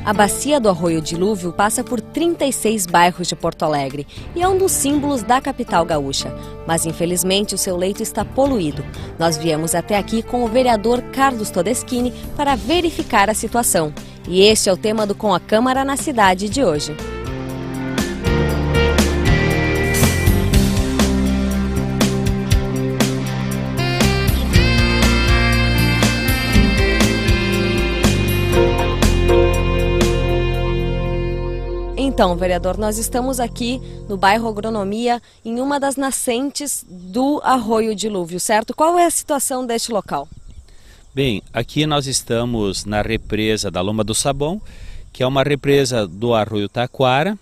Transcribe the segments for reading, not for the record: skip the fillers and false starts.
A bacia do Arroio Dilúvio passa por 36 bairros de Porto Alegre e é um dos símbolos da capital gaúcha. Mas, infelizmente, o seu leito está poluído. Nós viemos até aqui com o vereador Carlos Todeschini para verificar a situação. E este é o tema do Com a Câmara na Cidade de hoje. Então, vereador, nós estamos aqui no bairro Agronomia, em uma das nascentes do Arroio Dilúvio, certo? Qual é a situação deste local? Bem, aqui nós estamos na represa da Lomba do Sabão, que é uma represa do Arroio Taquara,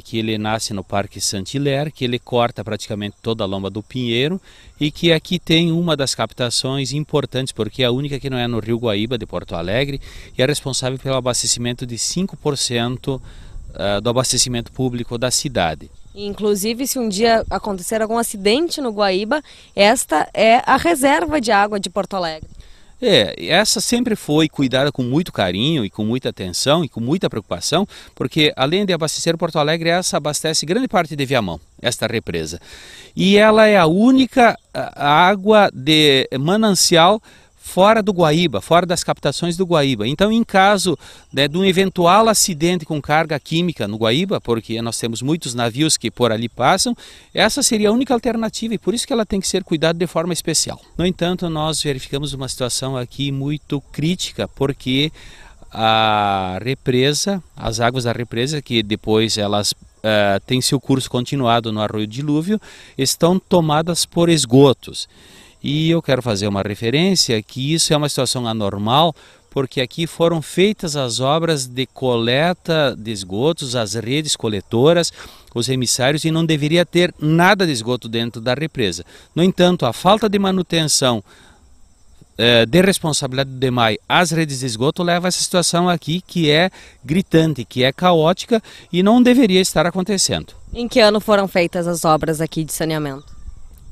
que ele nasce no Parque Saint-Hilaire, que ele corta praticamente toda a Lomba do Pinheiro e que aqui tem uma das captações importantes, porque é a única que não é no Rio Guaíba de Porto Alegre e é responsável pelo abastecimento de 5% do abastecimento público da cidade. Inclusive, se um dia acontecer algum acidente no Guaíba, esta é a reserva de água de Porto Alegre. Essa sempre foi cuidada com muito carinho e com muita atenção e com muita preocupação, porque além de abastecer Porto Alegre, essa abastece grande parte de Viamão, esta represa. E ela é a única água de manancial fora do Guaíba, fora das captações do Guaíba. Então, em caso de um eventual acidente com carga química no Guaíba, porque nós temos muitos navios que por ali passam, essa seria a única alternativa e por isso que ela tem que ser cuidada de forma especial. No entanto, nós verificamos uma situação aqui muito crítica, porque a represa, as águas da represa, que depois elas têm seu curso continuado no Arroio Dilúvio, estão tomadas por esgotos. E eu quero fazer uma referência que isso é uma situação anormal, porque aqui foram feitas as obras de coleta de esgotos, as redes coletoras, os emissários, e não deveria ter nada de esgoto dentro da represa. No entanto, a falta de manutenção de responsabilidade do DEMAI às redes de esgoto leva a essa situação aqui que é gritante, que é caótica e não deveria estar acontecendo. Em que ano foram feitas as obras aqui de saneamento?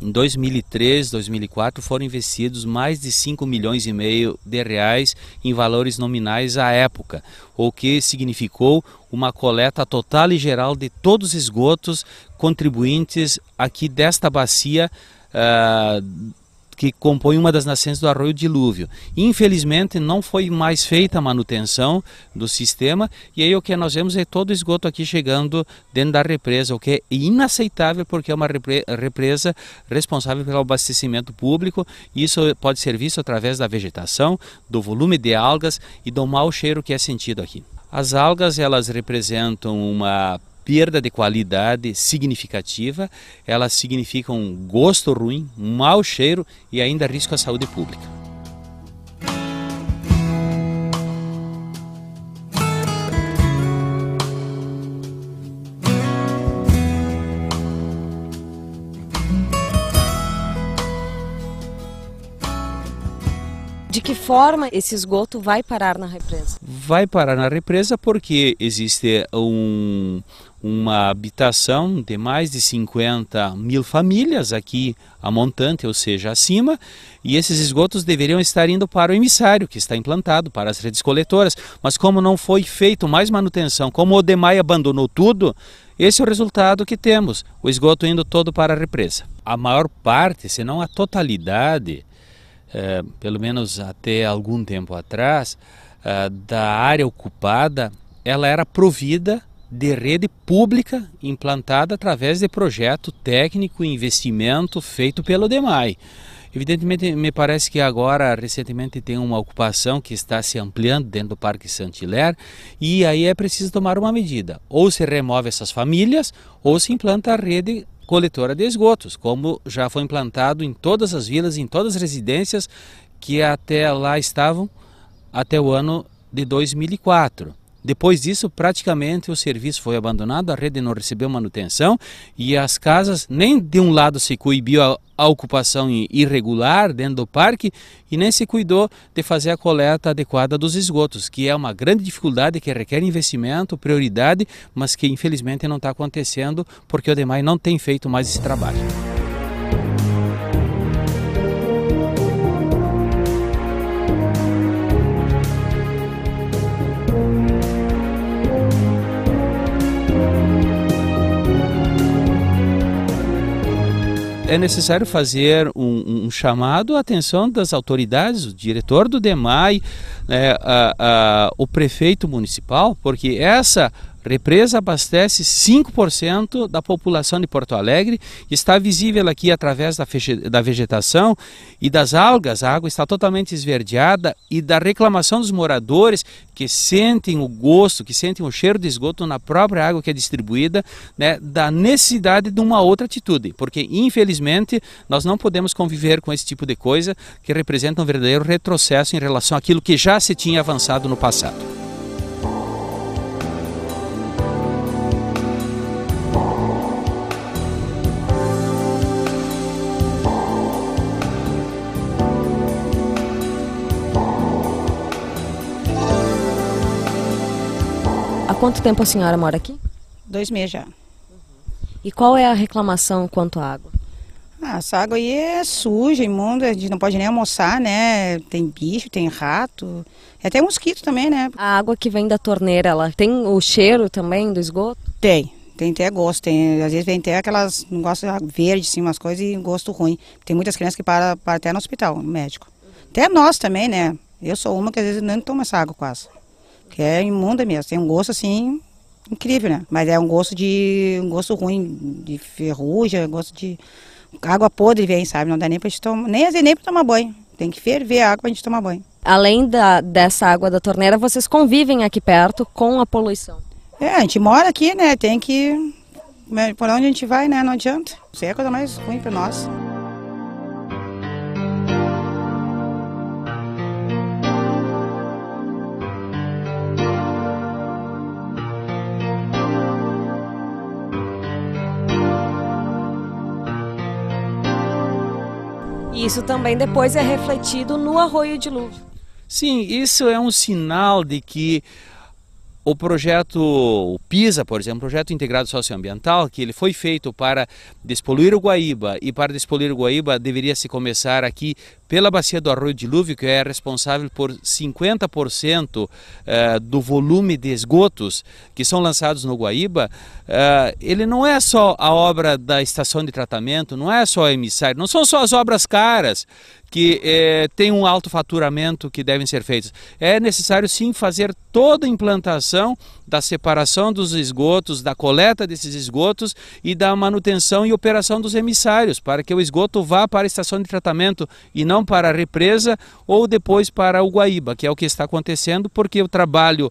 Em 2003, 2004 foram investidos mais de 5,5 milhões de reais em valores nominais à época, o que significou uma coleta total e geral de todos os esgotos contribuintes aqui desta bacia que compõe uma das nascentes do Arroio Dilúvio. Infelizmente não foi mais feita a manutenção do sistema e aí o que nós vemos é todo o esgoto aqui chegando dentro da represa, o que é inaceitável porque é uma represa responsável pelo abastecimento público e isso pode ser visto através da vegetação, do volume de algas e do mau cheiro que é sentido aqui. As algas, elas representam uma perda de qualidade significativa, elas significam um gosto ruim, um mau cheiro e ainda risco à saúde pública. De que forma esse esgoto vai parar na represa? Vai parar na represa porque existe uma habitação de mais de 50 mil famílias aqui a montante, ou seja, acima, e esses esgotos deveriam estar indo para o emissário, que está implantado, para as redes coletoras, mas como não foi feito mais manutenção, como o DEMAI abandonou tudo, esse é o resultado que temos, o esgoto indo todo para a represa. A maior parte, se não a totalidade, pelo menos até algum tempo atrás, da área ocupada, ela era provida de rede pública implantada através de projeto técnico e investimento feito pelo DEMAI. Evidentemente, me parece que agora, recentemente, tem uma ocupação que está se ampliando dentro do Parque Saint-Hilaire e aí é preciso tomar uma medida. Ou se remove essas famílias ou se implanta a rede coletora de esgotos, como já foi implantado em todas as vilas, em todas as residências que até lá estavam até o ano de 2004. Depois disso, praticamente o serviço foi abandonado, a rede não recebeu manutenção e as casas, nem de um lado se coibiu a ocupação irregular dentro do parque e nem se cuidou de fazer a coleta adequada dos esgotos, que é uma grande dificuldade que requer investimento, prioridade, mas que infelizmente não está acontecendo porque o DEMAI não tem feito mais esse trabalho. é necessário fazer um chamado à atenção das autoridades, o diretor do DEMAI, né, o prefeito municipal, porque essa represa abastece 5% da população de Porto Alegre, está visível aqui através da vegetação e das algas. A água está totalmente esverdeada, e da reclamação dos moradores que sentem o gosto, que sentem o cheiro de esgoto na própria água que é distribuída, né, da necessidade de uma outra atitude, porque infelizmente nós não podemos conviver com esse tipo de coisa que representa um verdadeiro retrocesso em relação àquilo que já se tinha avançado no passado. Há quanto tempo a senhora mora aqui? 2 meses já. E qual é a reclamação quanto à água? Essa água aí é suja, imunda, a gente não pode nem almoçar, né? Tem bicho, tem rato, e até mosquito também, né? A água que vem da torneira, ela tem o cheiro também do esgoto? Tem até gosto, às vezes vem até aquelas, não gosto verde, assim, umas coisas e gosto ruim. Tem muitas crianças que param até no hospital, no médico. Até nós também, né? Eu sou uma que às vezes não tomo essa água quase. Que é imunda mesmo, tem um gosto assim incrível, né? Mas é um gosto ruim, de ferrugem, gosto de água podre vem, sabe? Não dá nem pra gente tomar, nem pra tomar banho. Tem que ferver a água pra gente tomar banho. Além dessa água da torneira, vocês convivem aqui perto com a poluição? A gente mora aqui, né? Tem que, por onde a gente vai, né? Não adianta. Isso é a coisa mais ruim pra nós. E isso também depois é refletido no Arroio Dilúvio. Sim, isso é um sinal de que o projeto, o PISA, por exemplo, Projeto Integrado Socioambiental, que ele foi feito para despoluir o Guaíba, e para despoluir o Guaíba deveria se começar aqui pela bacia do Arroio Dilúvio, que é responsável por 50% do volume de esgotos que são lançados no Guaíba. Ele não é só a obra da estação de tratamento, não é só a emissário, não são só as obras caras que tem um alto faturamento que devem ser feitas. É necessário sim fazer toda a implantação da separação dos esgotos, da coleta desses esgotos e da manutenção e operação dos emissários, para que o esgoto vá para a estação de tratamento e não para a represa ou depois para o Guaíba, que é o que está acontecendo, porque o trabalho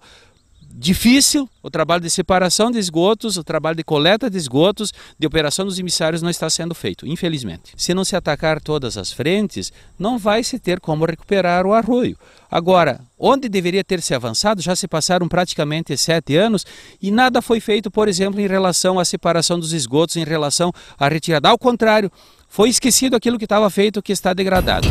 difícil, o trabalho de separação de esgotos, o trabalho de coleta de esgotos, de operação dos emissários não está sendo feito, infelizmente. Se não se atacar todas as frentes, não vai se ter como recuperar o arroio. Agora, onde deveria ter se avançado, já se passaram praticamente 7 anos e nada foi feito, por exemplo, em relação à separação dos esgotos, em relação à retirada. Ao contrário, foi esquecido aquilo que estava feito, que está degradado.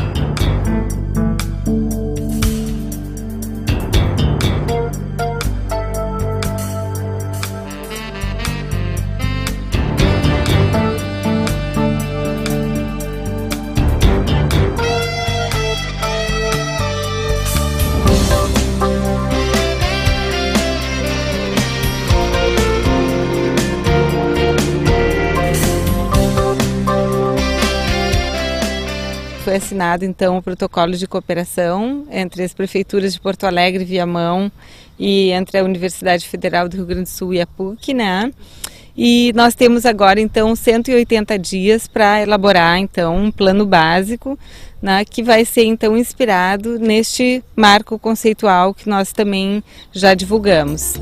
Foi assinado então o protocolo de cooperação entre as prefeituras de Porto Alegre e Viamão e entre a Universidade Federal do Rio Grande do Sul e a PUC, né? E nós temos agora então 180 dias para elaborar então um plano básico, né, que vai ser então inspirado neste marco conceitual que nós também já divulgamos.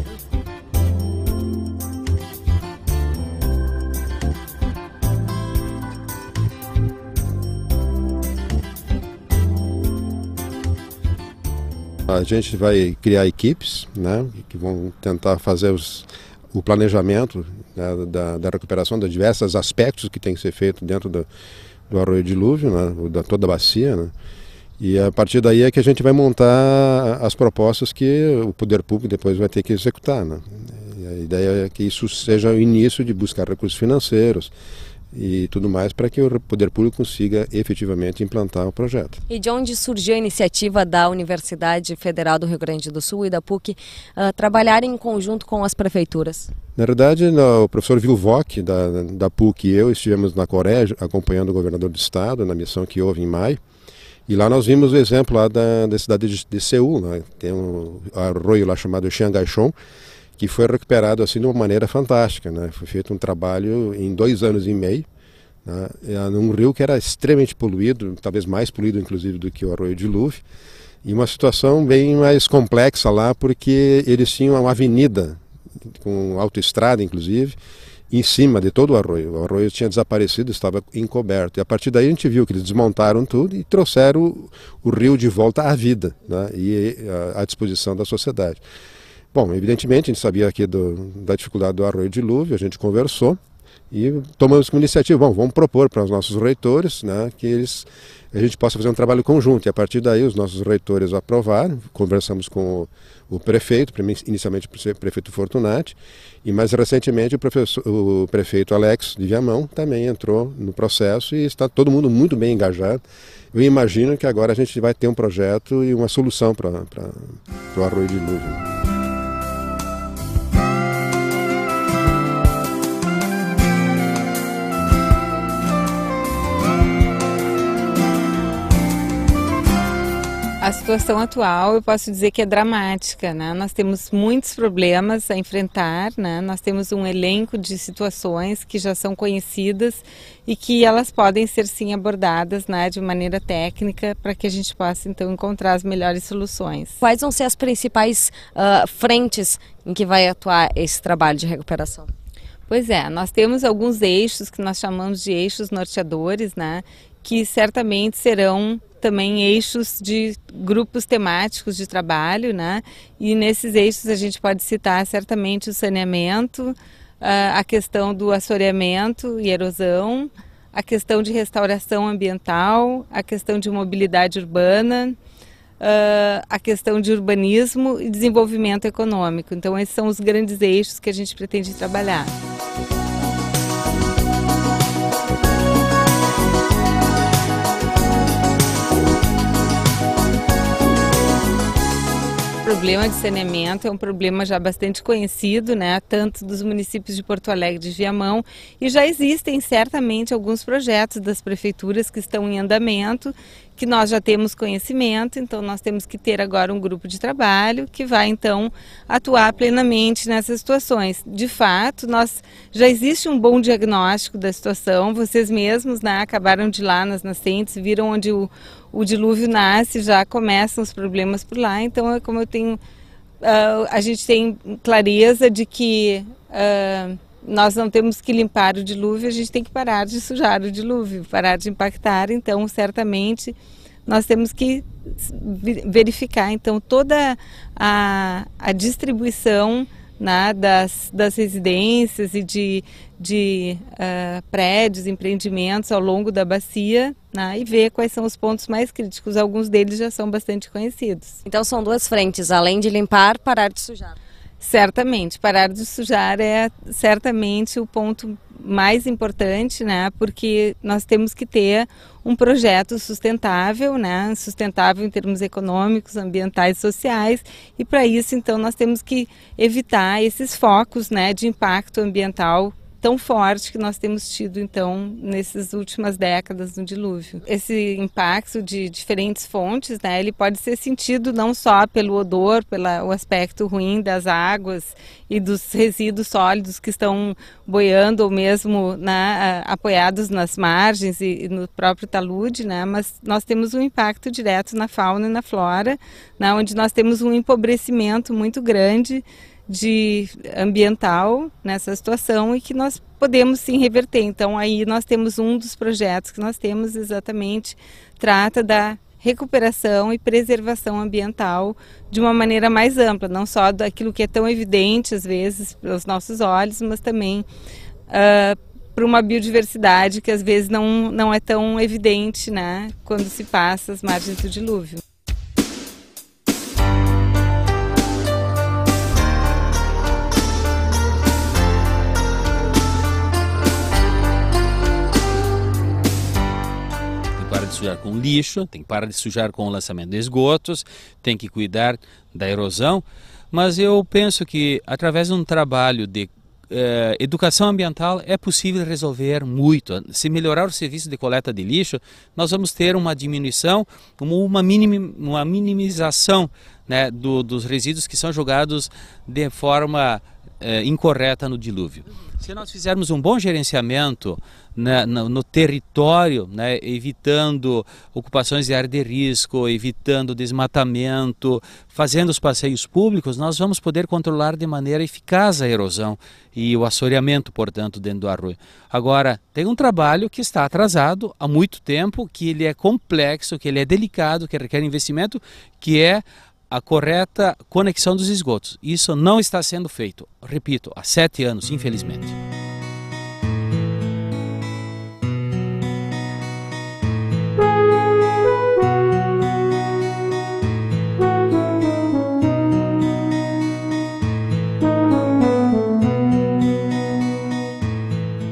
A gente vai criar equipes, né, que vão tentar fazer o planejamento, né, da recuperação de diversos aspectos que tem que ser feito dentro do Arroio Dilúvio, né, da toda a bacia, né, e a partir daí é que a gente vai montar as propostas que o poder público depois vai ter que executar, né. E a ideia é que isso seja o início de buscar recursos financeiros, e tudo mais para que o poder público consiga efetivamente implantar o projeto. E de onde surgiu a iniciativa da Universidade Federal do Rio Grande do Sul e da PUC trabalhar em conjunto com as prefeituras? Na verdade, o professor Vilvoc, da PUC, e eu estivemos na Coreia acompanhando o governador do estado na missão que houve em maio, e lá nós vimos o exemplo lá da cidade de Seul, né? Tem um arroio lá chamado Chiangaichon, que foi recuperado assim de uma maneira fantástica, né? Foi feito um trabalho em 2 anos e meio, né? Num rio que era extremamente poluído, talvez mais poluído inclusive do que o arroio Dilúvio, e uma situação bem mais complexa lá, porque eles tinham uma avenida com autoestrada inclusive, em cima de todo o arroio tinha desaparecido, estava encoberto, e a partir daí a gente viu que eles desmontaram tudo e trouxeram o rio de volta à vida, né? E à disposição da sociedade. Bom, evidentemente a gente sabia aqui da dificuldade do arroio Dilúvio, a gente conversou e tomamos como iniciativa, bom, vamos propor para os nossos reitores, né, que a gente possa fazer um trabalho conjunto, e a partir daí os nossos reitores aprovaram, conversamos com o prefeito, inicialmente o prefeito Fortunati, e mais recentemente o prefeito Alex de Viamão também entrou no processo e está todo mundo muito bem engajado. Eu imagino que agora a gente vai ter um projeto e uma solução para o arroio Dilúvio. A situação atual eu posso dizer que é dramática, né? Nós temos muitos problemas a enfrentar, né? Nós temos um elenco de situações que já são conhecidas e que elas podem ser sim abordadas, né, de maneira técnica para que a gente possa então encontrar as melhores soluções. Quais vão ser as principais frentes em que vai atuar esse trabalho de recuperação? Pois é, nós temos alguns eixos que nós chamamos de eixos norteadores, né, que certamente serão também eixos de grupos temáticos de trabalho, né? E nesses eixos a gente pode citar certamente o saneamento, a questão do assoreamento e erosão, a questão de restauração ambiental, a questão de mobilidade urbana, a questão de urbanismo e desenvolvimento econômico. Então esses são os grandes eixos que a gente pretende trabalhar. O problema de saneamento é um problema já bastante conhecido, né, tanto dos municípios de Porto Alegre e de Viamão, e já existem certamente alguns projetos das prefeituras que estão em andamento, que nós já temos conhecimento, então nós temos que ter agora um grupo de trabalho que vai então atuar plenamente nessas situações. De fato, já existe um bom diagnóstico da situação, vocês mesmos, né, acabaram de ir lá nas nascentes, viram onde o dilúvio nasce, já começam os problemas por lá, então é como a gente tem clareza de que nós não temos que limpar o dilúvio, a gente tem que parar de sujar o dilúvio, parar de impactar, então certamente nós temos que verificar então toda a distribuição, né, das residências e de prédios, empreendimentos ao longo da bacia, né, e ver quais são os pontos mais críticos. Alguns deles já são bastante conhecidos. Então são duas frentes, além de limpar, parar de sujar. Certamente, parar de sujar é certamente o ponto mais importante, né? Porque nós temos que ter um projeto sustentável, né? Sustentável em termos econômicos, ambientais e sociais, e para isso então nós temos que evitar esses focos, né, de impacto ambiental tão forte que nós temos tido então nessas últimas décadas no dilúvio. Esse impacto de diferentes fontes, né, ele pode ser sentido não só pelo odor, pelo aspecto ruim das águas e dos resíduos sólidos que estão boiando ou mesmo, né, apoiados nas margens e no próprio talude, né, mas nós temos um impacto direto na fauna e na flora, né, onde nós temos um empobrecimento muito grande ambiental nessa situação e que nós podemos sim reverter. Então aí nós temos um dos projetos que nós temos exatamente, trata da recuperação e preservação ambiental de uma maneira mais ampla, não só daquilo que é tão evidente às vezes pelos nossos olhos, mas também para uma biodiversidade que às vezes não é tão evidente, né, quando se passa as margens do dilúvio. com lixo, tem que parar de sujar com o lançamento de esgotos, tem que cuidar da erosão, mas eu penso que através de um trabalho de educação ambiental é possível resolver muito. Se melhorar o serviço de coleta de lixo, nós vamos ter uma diminuição, uma minimização, né, dos resíduos que são jogados de forma incorreta no dilúvio. Se nós fizermos um bom gerenciamento, né, no território, né, evitando ocupações de área de risco, evitando desmatamento, fazendo os passeios públicos, nós vamos poder controlar de maneira eficaz a erosão e o assoreamento, portanto, dentro do arroio. Agora, tem um trabalho que está atrasado há muito tempo, que ele é complexo, que ele é delicado, que requer investimento, que é a correta conexão dos esgotos. Isso não está sendo feito, repito, há 7 anos, infelizmente.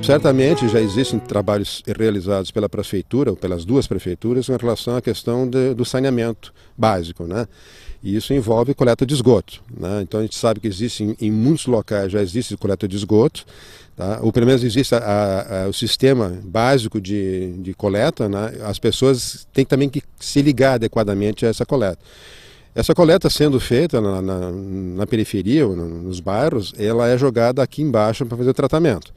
Certamente já existem trabalhos realizados pela prefeitura, ou pelas 2 prefeituras, em relação à questão do saneamento básico, né? E isso envolve coleta de esgoto, né? Então a gente sabe que existe, em muitos locais já existe coleta de esgoto, tá? Ou pelo menos existe o sistema básico de coleta, né? As pessoas têm também que se ligar adequadamente a essa coleta. Essa coleta sendo feita na periferia, ou nos bairros, ela é jogada aqui embaixo para fazer o tratamento.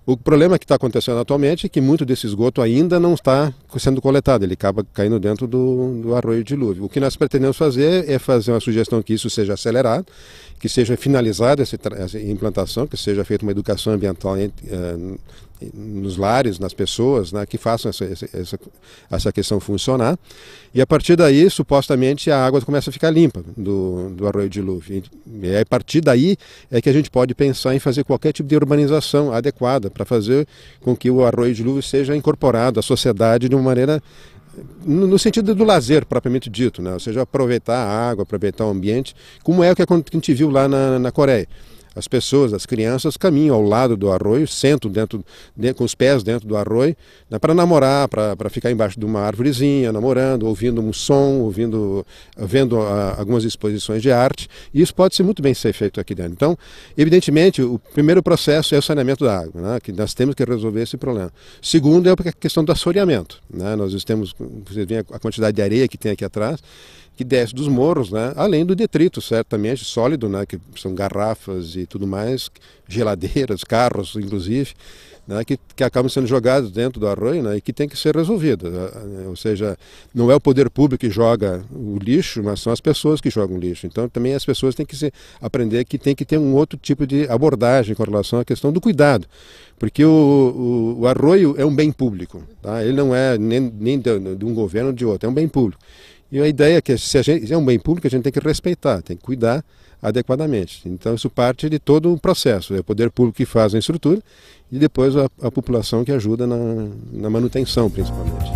O problema que está acontecendo atualmente é que muito desse esgoto ainda não está sendo coletado, ele acaba caindo dentro do arroio de dilúvio. O que nós pretendemos fazer é fazer uma sugestão que isso seja acelerado, que seja finalizada essa implantação, que seja feita uma educação ambiental nos lares, nas pessoas, né, que façam essa questão funcionar. E a partir daí, supostamente, a água começa a ficar limpa do arroio de dilúvio. E a partir daí é que a gente pode pensar em fazer qualquer tipo de urbanização adequada para fazer com que o arroio de dilúvio seja incorporado à sociedade de uma maneira no sentido do lazer propriamente dito, né? Ou seja, aproveitar a água, aproveitar o ambiente, como é o que a gente viu lá na Coreia. As pessoas, as crianças caminham ao lado do arroio, sentam com os pés dentro do arroio, né, para namorar, para ficar embaixo de uma árvorezinha, namorando, ouvindo um som, vendo algumas exposições de arte. E isso pode ser muito bem ser feito aqui dentro. Então, evidentemente, o primeiro processo é o saneamento da água, né, que nós temos que resolver esse problema. Segundo é a questão do assoreamento, né, vocês veem a quantidade de areia que tem aqui atrás, que desce dos morros, né? Além do detrito, certamente, sólido, né? Que são garrafas e tudo mais, geladeiras, carros, inclusive, né? Que acabam sendo jogados dentro do arroio, né? E que tem que ser resolvido. Ou seja, não é o poder público que joga o lixo, mas são as pessoas que jogam lixo. Então, também as pessoas têm que aprender que tem que ter um outro tipo de abordagem com relação à questão do cuidado. Porque o arroio é um bem público, tá? Ele não é nem de um governo ou de outro, é um bem público. E a ideia é que, se é um bem público, a gente tem que respeitar, tem que cuidar adequadamente. Então isso parte de todo o processo, é o poder público que faz a estrutura e depois a população que ajuda na manutenção, principalmente.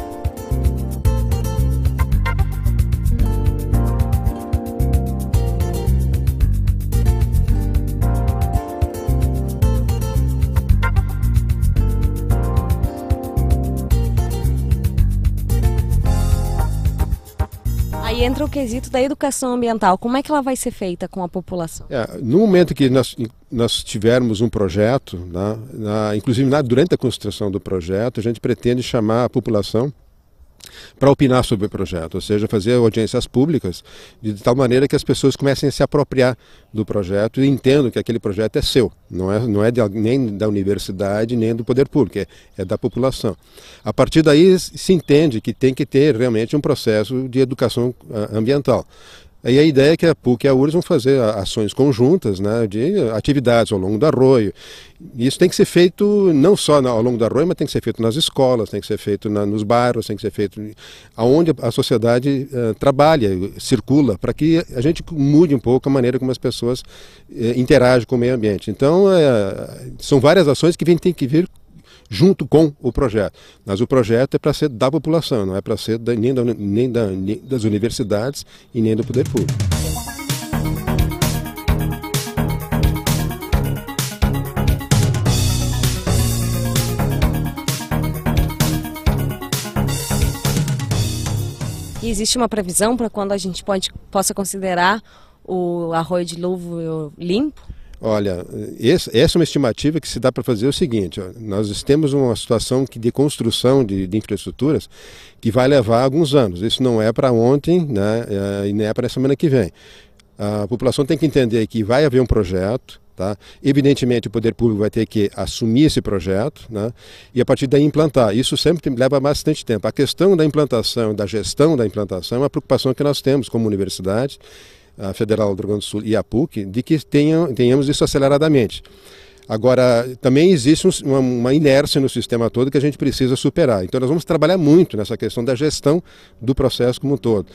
Aí entra o quesito da educação ambiental. Como é que ela vai ser feita com a população? No momento que nós tivermos um projeto, inclusive durante a construção do projeto, a gente pretende chamar a população para opinar sobre o projeto, ou seja, fazer audiências públicas de tal maneira que as pessoas comecem a se apropriar do projeto e entendam que aquele projeto é seu, não é nem da universidade, nem do poder público, é da população. A partir daí se entende que tem que ter realmente um processo de educação ambiental. Aí a ideia é que a PUC e a URGS vão fazer ações conjuntas, né, de atividades ao longo do arroio. Isso tem que ser feito não só ao longo do arroio, mas tem que ser feito nas escolas, tem que ser feito nos bairros, tem que ser feito aonde a sociedade trabalha, circula, para que a gente mude um pouco a maneira como as pessoas interagem com o meio ambiente. Então, são várias ações que têm que vir junto com o projeto. Mas o projeto é para ser da população, não é para ser nem das universidades e nem do poder público. existe uma previsão para quando a gente possa considerar o Arroio Dilúvio limpo? Olha, essa é uma estimativa que se dá para fazer o seguinte, ó, nós temos uma situação de construção de infraestruturas que vai levar alguns anos. Isso não é para ontem, né, e nem é para a semana que vem. A população tem que entender que vai haver um projeto, tá? Evidentemente o poder público vai ter que assumir esse projeto, né, e a partir daí implantar. Isso sempre leva bastante tempo. A questão da implantação, da gestão da implantação é uma preocupação que nós temos como universidade, a Federal do Rio Grande do Sul e a PUC, de que tenhamos isso aceleradamente. Agora, também existe uma inércia no sistema todo que a gente precisa superar. Então, nós vamos trabalhar muito nessa questão da gestão do processo como um todo.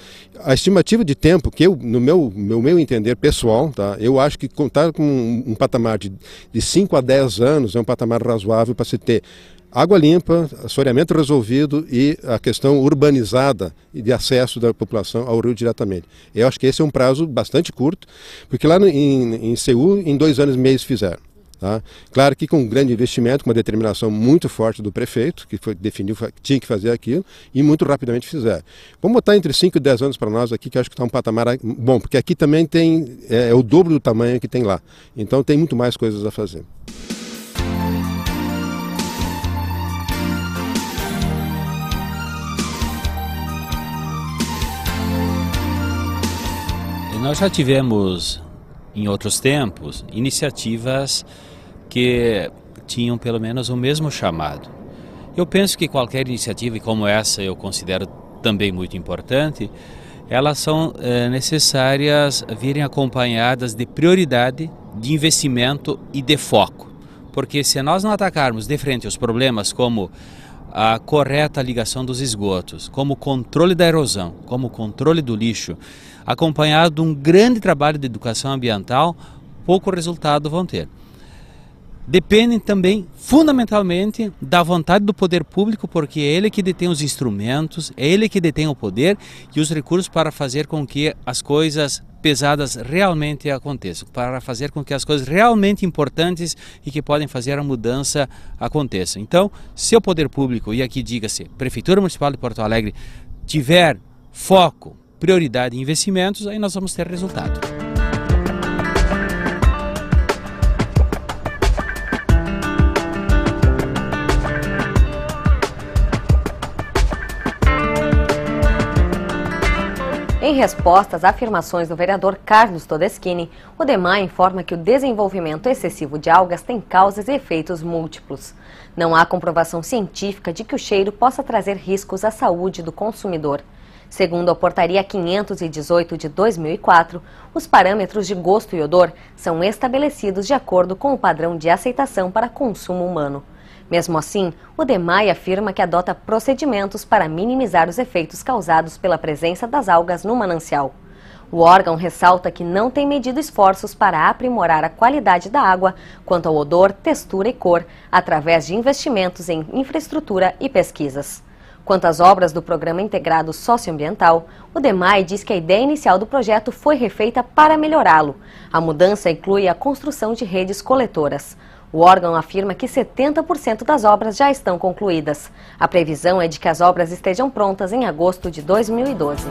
A estimativa de tempo, que eu, no meu entender pessoal, tá, eu acho que contar com um patamar de 5 a 10 anos é um patamar razoável para se ter água limpa, assoreamento resolvido e a questão urbanizada e de acesso da população ao rio diretamente. Eu acho que esse é um prazo bastante curto, porque lá em Seul, em 2 anos e meio fizeram. Tá? Claro que com um grande investimento, com uma determinação muito forte do prefeito, que definiu que tinha que fazer aquilo, e muito rapidamente fizeram. Vamos botar entre 5 e 10 anos para nós aqui, que eu acho que está um patamar bom, porque aqui também tem o dobro do tamanho que tem lá. Então tem muito mais coisas a fazer. Nós já tivemos, em outros tempos, iniciativas que tinham pelo menos o mesmo chamado. Eu penso que qualquer iniciativa, e como essa eu considero também muito importante, elas são necessárias virem acompanhadas de prioridade, de investimento e de foco. Porque se nós não atacarmos de frente os problemas como a correta ligação dos esgotos, como o controle da erosão, como o controle do lixo, acompanhado de um grande trabalho de educação ambiental, pouco resultado vão ter. Dependem também, fundamentalmente, da vontade do poder público, porque é ele que detém os instrumentos, é ele que detém o poder e os recursos para fazer com que as coisas pesadas realmente aconteçam, para fazer com que as coisas realmente importantes e que podem fazer a mudança aconteçam. Então, se o poder público, e aqui diga-se, Prefeitura Municipal de Porto Alegre, tiver foco, prioridade em investimentos, aí nós vamos ter resultado. Em resposta às afirmações do vereador Carlos Todeschini, o DEMAI informa que o desenvolvimento excessivo de algas tem causas e efeitos múltiplos. Não há comprovação científica de que o cheiro possa trazer riscos à saúde do consumidor. Segundo a Portaria 518 de 2004, os parâmetros de gosto e odor são estabelecidos de acordo com o padrão de aceitação para consumo humano. Mesmo assim, o DEMAI afirma que adota procedimentos para minimizar os efeitos causados pela presença das algas no manancial. O órgão ressalta que não tem medido esforços para aprimorar a qualidade da água quanto ao odor, textura e cor, através de investimentos em infraestrutura e pesquisas. Quanto às obras do Programa Integrado Socioambiental, o DEMAI diz que a ideia inicial do projeto foi refeita para melhorá-lo. A mudança inclui a construção de redes coletoras. O órgão afirma que 70% das obras já estão concluídas. A previsão é de que as obras estejam prontas em agosto de 2012.